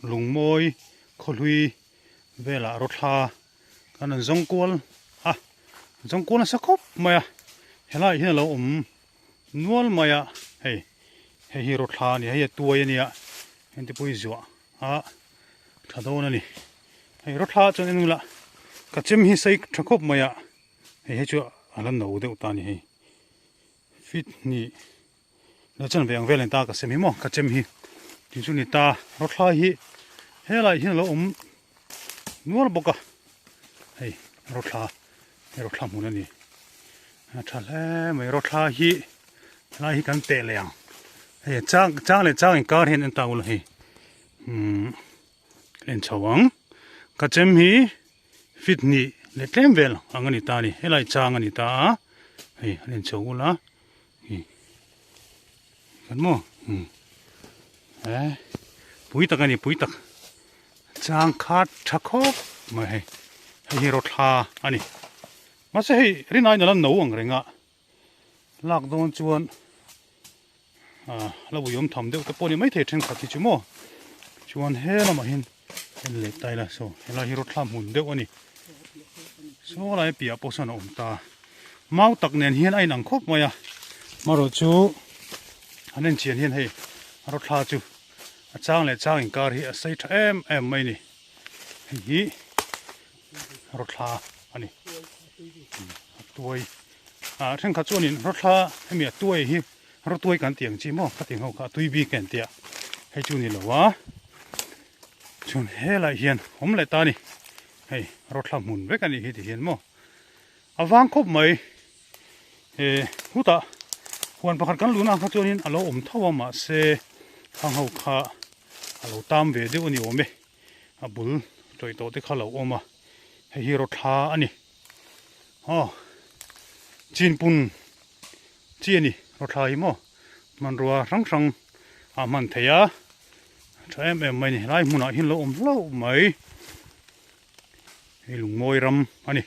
lùng môi khô hui về là rốt ha cái này giống cuốn giống cuốn là sắc khóc mày lại hiện là nuôi mày hay rốt ha này hay tuổi này hiện tại bây giờ thật đâu nè hay rốt ha cho nên là cái chim hi say sắc khóc mày hay cho lần đầu được ta này fit ni nó chân về về lên ta cái xem mò cái chim hi thì chúng ta rốt ha hi hay lại hiện là nuôi bốc hay rốt ha muốn nè thật là mấy rốt ha hi lại hi càng tệ lẹng hay trang cái cá hiện tao là hay lên chawang cái chém hi fit ni le tlem vel ang ani ta ni helai chang ani ta hay lên chaw la kan mo pui tak ani pui tak chang khat thakop ma hay hi rốt ha ani mà sẽ hay rin ai là nấu ang renga lak don chuan la bu yom tham deuh te pawh ni mai the then khat hi chu mo chuan he lama hin le tai la so hela hi rốt ha mun deuh ani so lai pia po san om ta mau tak nen hian ai nang khop maya maro chu anen chian hian hei rốt ha chu chang le chang in kar hi a sai tha em mai ni hi rốt ha ani tuai then khat chuan in rốt ha hemi tuai hi rốt tuai kan tiang chi mo ka ting ho ka tui bi ken tia hei chu ni lowa chun he lai hian hom le ta ni hei rốt ha mun ve kan ni hi ti hian mo awang khop mai huta huan pakhat kan luna kha chuan in alo om thawa ma se khang ho kha alo tam ve deuh ani ome a bul toi to te kha lo oma hei rốt ha ani chin pun chi ani rốt ha hi mo man ruwa rang man theya em mai ni lai muna hin lo om lo mai hei lung moi ram ani